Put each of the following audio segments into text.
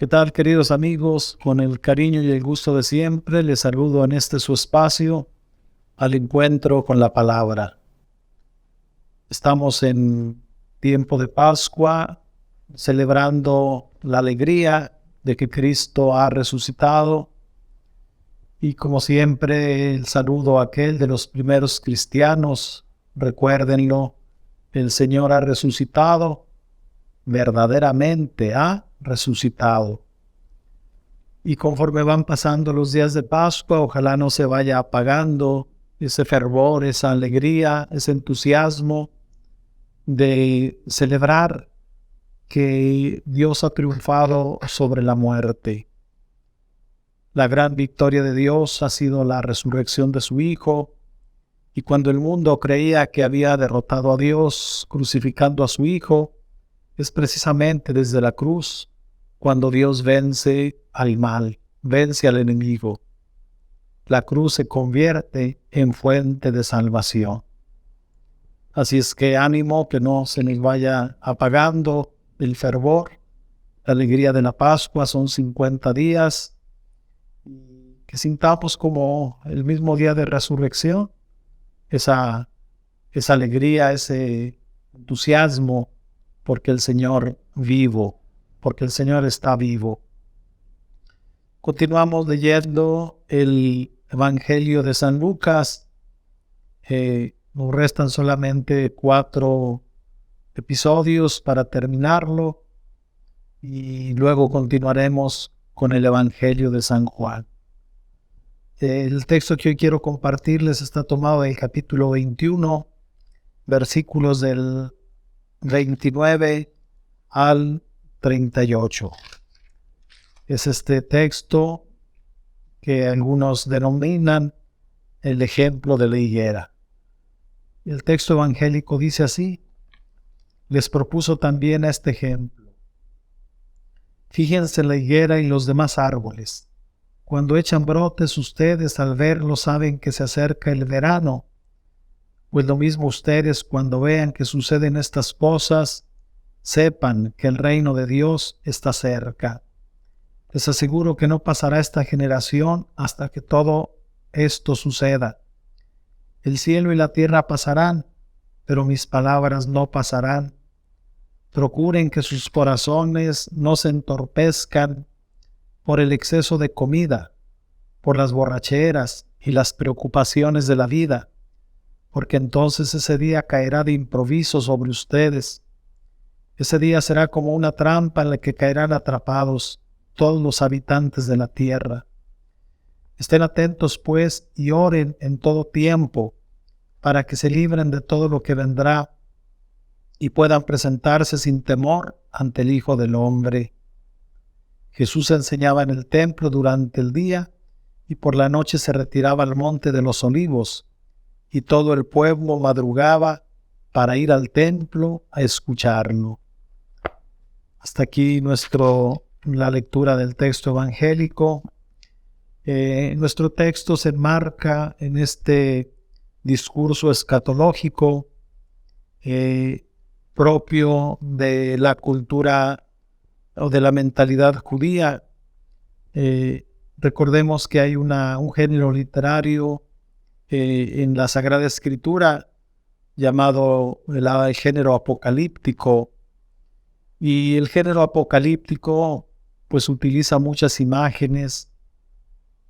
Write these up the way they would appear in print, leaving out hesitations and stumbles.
¿Qué tal, queridos amigos? Con el cariño y el gusto de siempre, les saludo en este su espacio, al encuentro con la palabra. Estamos en tiempo de Pascua, celebrando la alegría de que Cristo ha resucitado. Y como siempre, el saludo aquel de los primeros cristianos, recuérdenlo, el Señor ha resucitado, verdaderamente ha resucitado. Y conforme van pasando los días de Pascua, ojalá no se vaya apagando ese fervor, esa alegría, ese entusiasmo de celebrar que Dios ha triunfado sobre la muerte. La gran victoria de Dios ha sido la resurrección de su Hijo, y cuando el mundo creía que había derrotado a Dios crucificando a su Hijo, es precisamente desde la cruz cuando Dios vence al mal, vence al enemigo. La cruz se convierte en fuente de salvación. Así es que ánimo, que no se nos vaya apagando el fervor. La alegría de la Pascua son 50 días. Que sintamos como el mismo día de resurrección, esa alegría, ese entusiasmo, porque el Señor vivo, porque el Señor está vivo. Continuamos leyendo el Evangelio de San Lucas. Nos restan solamente 4 episodios para terminarlo y luego continuaremos con el Evangelio de San Juan. El texto que hoy quiero compartirles está tomado del capítulo 21, versículos del 29 al 38. Es este texto que algunos denominan el ejemplo de la higuera. El texto evangélico dice así: les propuso también este ejemplo. Fíjense en la higuera y los demás árboles. Cuando echan brotes, ustedes al verlo saben que se acerca el verano. Pues lo mismo ustedes, cuando vean que suceden estas cosas, sepan que el reino de Dios está cerca. Les aseguro que no pasará esta generación hasta que todo esto suceda. El cielo y la tierra pasarán, pero mis palabras no pasarán. Procuren que sus corazones no se entorpezcan por el exceso de comida, por las borracheras y las preocupaciones de la vida, porque entonces ese día caerá de improviso sobre ustedes. Ese día será como una trampa en la que caerán atrapados todos los habitantes de la tierra. Estén atentos, pues, y oren en todo tiempo, para que se libren de todo lo que vendrá y puedan presentarse sin temor ante el Hijo del Hombre. Jesús enseñaba en el templo durante el día y por la noche se retiraba al monte de los Olivos, y todo el pueblo madrugaba para ir al templo a escucharlo. Hasta aquí la lectura del texto evangélico. Nuestro texto se enmarca en este discurso escatológico propio de la cultura o de la mentalidad judía. Recordemos que hay un género literario en la Sagrada Escritura llamado el género apocalíptico, y el género apocalíptico pues utiliza muchas imágenes,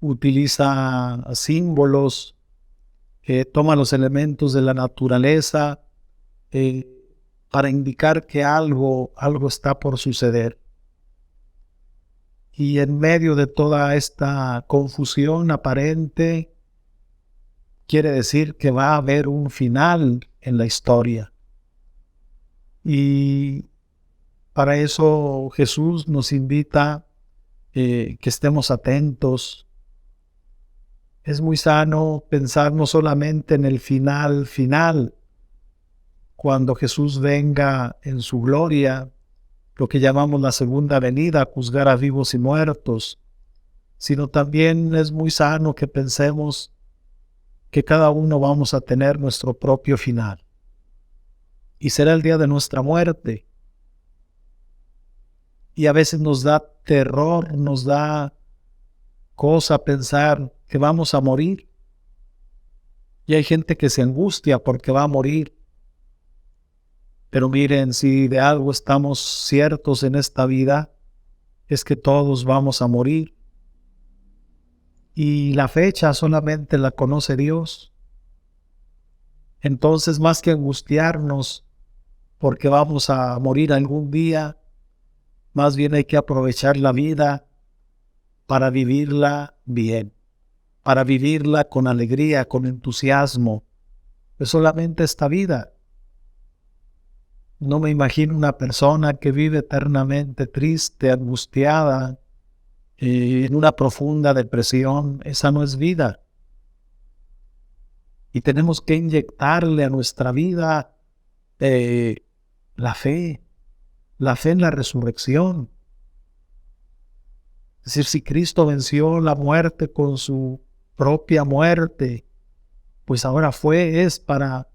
utiliza símbolos, toma los elementos de la naturaleza para indicar que algo está por suceder. Y en medio de toda esta confusión aparente, quiere decir que va a haber un final en la historia. Y para eso Jesús nos invita que estemos atentos. Es muy sano pensar no solamente en el final, cuando Jesús venga en su gloria, lo que llamamos la segunda venida, a juzgar a vivos y muertos, sino también es muy sano que pensemos que cada uno vamos a tener nuestro propio final. Y será el día de nuestra muerte. Y a veces nos da terror, nos da cosa pensar que vamos a morir. Y hay gente que se angustia porque va a morir. Pero miren, si de algo estamos ciertos en esta vida, es que todos vamos a morir. Y la fecha solamente la conoce Dios. Entonces, más que angustiarnos porque vamos a morir algún día, más bien hay que aprovechar la vida para vivirla bien, para vivirla con alegría, con entusiasmo. Es solamente esta vida. No me imagino una persona que vive eternamente triste, angustiada, en una profunda depresión. Esa no es vida. Y tenemos que inyectarle a nuestra vida la fe en la resurrección. Es decir, si Cristo venció la muerte con su propia muerte, pues ahora es para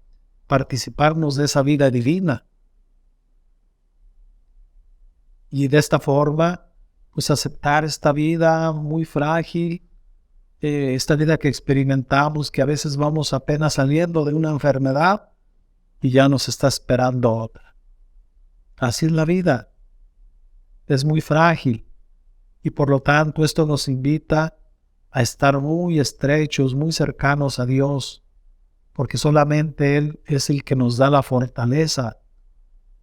participarnos de esa vida divina. Y de esta forma, pues aceptar esta vida muy frágil, esta vida que experimentamos, que a veces vamos apenas saliendo de una enfermedad y ya nos está esperando otra. Así es la vida, es muy frágil y por lo tanto esto nos invita a estar muy estrechos, muy cercanos a Dios, porque solamente Él es el que nos da la fortaleza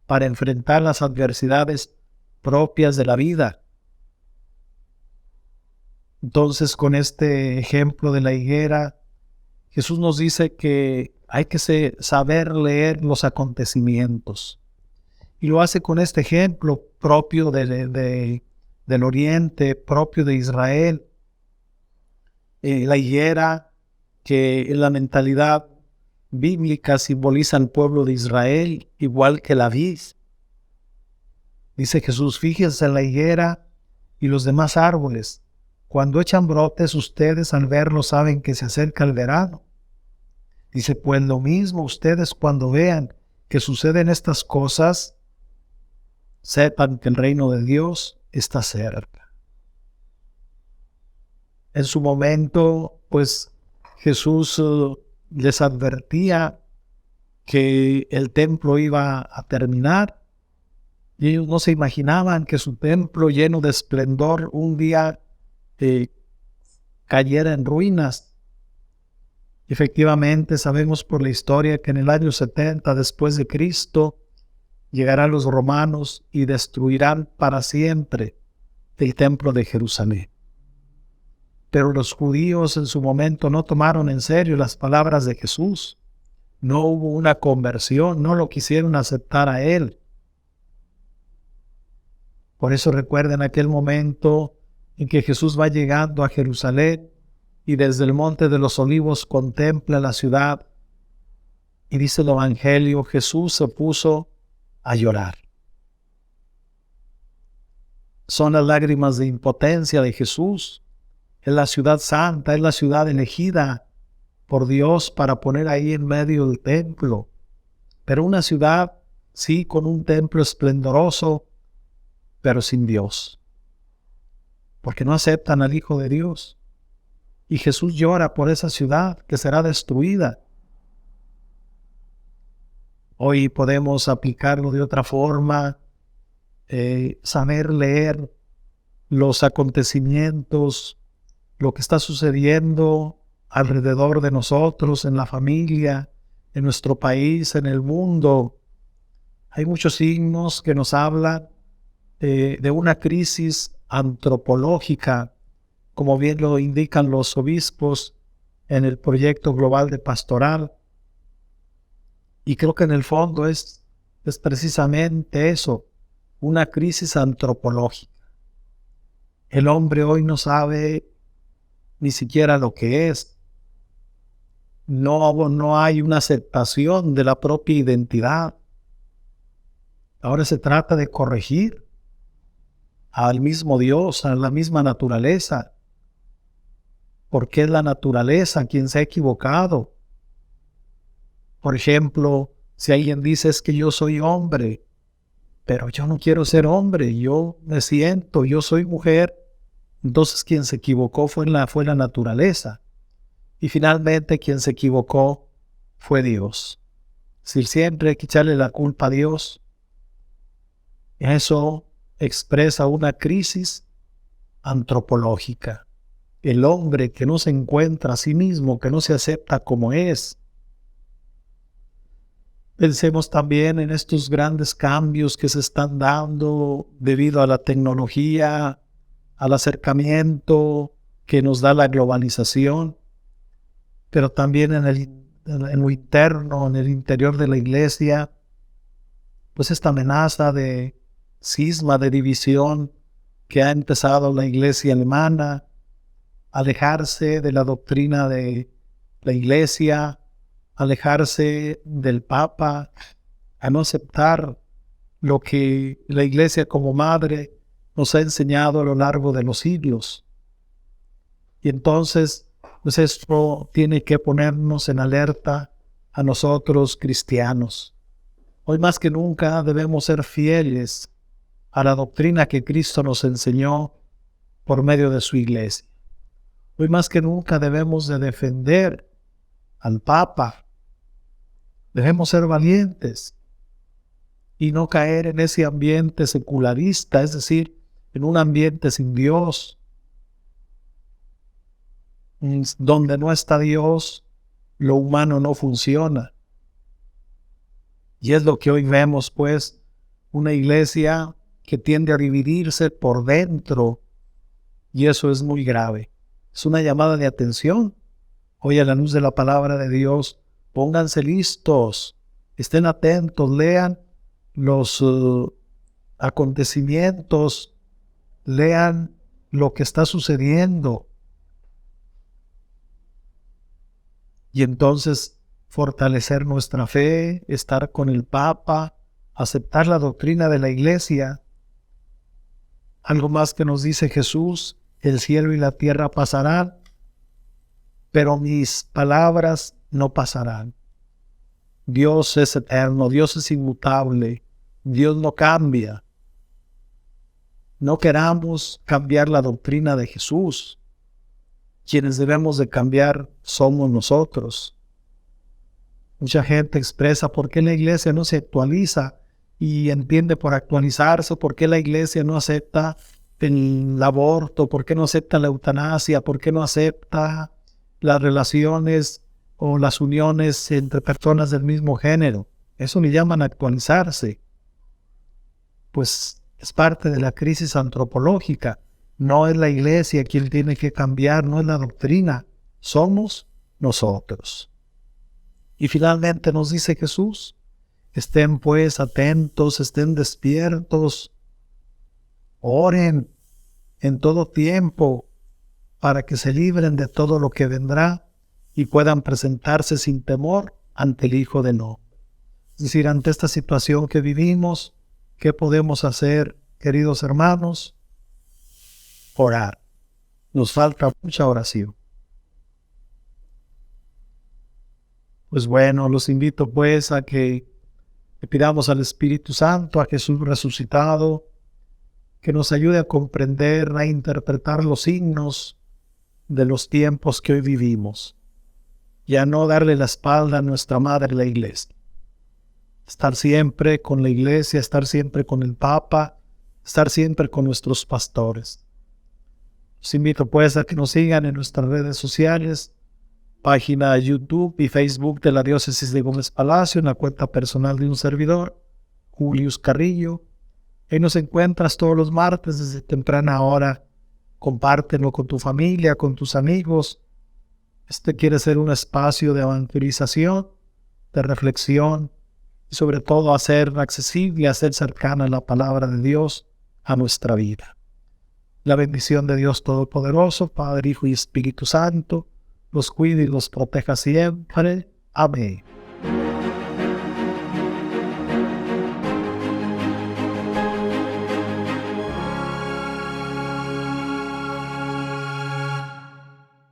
para enfrentar las adversidades propias de la vida. Entonces, con este ejemplo de la higuera, Jesús nos dice que hay que saber leer los acontecimientos. Y lo hace con este ejemplo propio del Oriente, propio de Israel. La higuera, que en la mentalidad bíblica simboliza al pueblo de Israel, igual que la vid. Dice Jesús, fíjense en la higuera y los demás árboles. Cuando echan brotes, ustedes al verlo saben que se acerca el verano. Dice, pues lo mismo ustedes cuando vean que suceden estas cosas, sepan que el reino de Dios está cerca. En su momento, pues Jesús les advertía que el templo iba a terminar y ellos no se imaginaban que su templo lleno de esplendor un día cayera en ruinas. Efectivamente, sabemos por la historia que en el año 70 después de Cristo llegarán los romanos y destruirán para siempre el templo de Jerusalén. Pero los judíos en su momento no tomaron en serio las palabras de Jesús. No hubo una conversión, no lo quisieron aceptar a Él. Por eso recuerden aquel momento en que Jesús va llegando a Jerusalén y desde el Monte de los Olivos contempla la ciudad. Y dice el Evangelio, Jesús se puso a llorar. Son las lágrimas de impotencia de Jesús. Es la ciudad santa, es la ciudad elegida por Dios para poner ahí en medio del templo. Pero una ciudad, sí, con un templo esplendoroso, pero sin Dios. Porque no aceptan al Hijo de Dios. Y Jesús llora por esa ciudad que será destruida. Hoy podemos aplicarlo de otra forma, saber leer los acontecimientos, lo que está sucediendo alrededor de nosotros, en la familia, en nuestro país, en el mundo. Hay muchos signos que nos hablan de una crisis antropológica, como bien lo indican los obispos en el proyecto global de pastoral. Y creo que en el fondo es precisamente eso, una crisis antropológica. El hombre hoy no sabe ni siquiera lo que es. No hay una aceptación de la propia identidad. Ahora se trata de corregir al mismo Dios, a la misma naturaleza. Porque es la naturaleza quien se ha equivocado. Por ejemplo, si alguien dice es que yo soy hombre, pero yo no quiero ser hombre, yo me siento, yo soy mujer. Entonces quien se equivocó fue la naturaleza. Y finalmente quien se equivocó fue Dios. Si siempre hay que echarle la culpa a Dios, eso expresa una crisis antropológica. El hombre que no se encuentra a sí mismo, que no se acepta como es. Pensemos también en estos grandes cambios que se están dando debido a la tecnología, al acercamiento que nos da la globalización, pero también en lo interno, en el interior de la iglesia, pues esta amenaza de cisma, de división que ha empezado la iglesia alemana, alejarse de la doctrina de la iglesia, alejarse del Papa, a no aceptar lo que la iglesia como madre nos ha enseñado a lo largo de los siglos. Y entonces, pues esto tiene que ponernos en alerta a nosotros cristianos. Hoy más que nunca debemos ser fieles a la doctrina que Cristo nos enseñó por medio de su iglesia. Hoy más que nunca debemos de defender al Papa. Debemos ser valientes y no caer en ese ambiente secularista, es decir, en un ambiente sin Dios, donde no está Dios, lo humano no funciona. Y es lo que hoy vemos, pues, una iglesia que tiende a dividirse por dentro, y eso es muy grave. Es una llamada de atención. Hoy a la luz de la palabra de Dios, pónganse listos, estén atentos, lean los acontecimientos, lean lo que está sucediendo. Y entonces fortalecer nuestra fe, estar con el Papa, aceptar la doctrina de la iglesia. Algo más que nos dice Jesús: el cielo y la tierra pasarán, pero mis palabras no pasarán. Dios es eterno, Dios es inmutable, Dios no cambia. No queramos cambiar la doctrina de Jesús. Quienes debemos de cambiar somos nosotros. Mucha gente expresa por qué la iglesia no se actualiza y entiende por actualizarse, por qué la iglesia no acepta el aborto, por qué no acepta la eutanasia, por qué no acepta las relaciones o las uniones entre personas del mismo género. Eso le llaman actualizarse. Pues es parte de la crisis antropológica. No es la iglesia quien tiene que cambiar, no es la doctrina, somos nosotros. Y finalmente nos dice Jesús: estén pues atentos, estén despiertos, oren en todo tiempo para que se libren de todo lo que vendrá y puedan presentarse sin temor ante el Hijo del Hombre. Es decir, ante esta situación que vivimos, ¿qué podemos hacer, queridos hermanos? Orar. Nos falta mucha oración. Pues bueno, los invito pues a que le pidamos al Espíritu Santo, a Jesús resucitado, que nos ayude a comprender, a interpretar los signos de los tiempos que hoy vivimos y a no darle la espalda a nuestra madre, la iglesia. Estar siempre con la iglesia, estar siempre con el Papa, estar siempre con nuestros pastores. Los invito pues a que nos sigan en nuestras redes sociales, página YouTube y Facebook de la Diócesis de Gómez Palacio, en la cuenta personal de un servidor, Julius Carrillo. Ahí nos encuentras todos los martes desde temprana hora. Compártelo con tu familia, con tus amigos. Este quiere ser un espacio de evangelización, de reflexión y sobre todo hacer accesible, hacer cercana la palabra de Dios a nuestra vida. La bendición de Dios Todopoderoso, Padre, Hijo y Espíritu Santo, los cuide y los proteja siempre. Amén.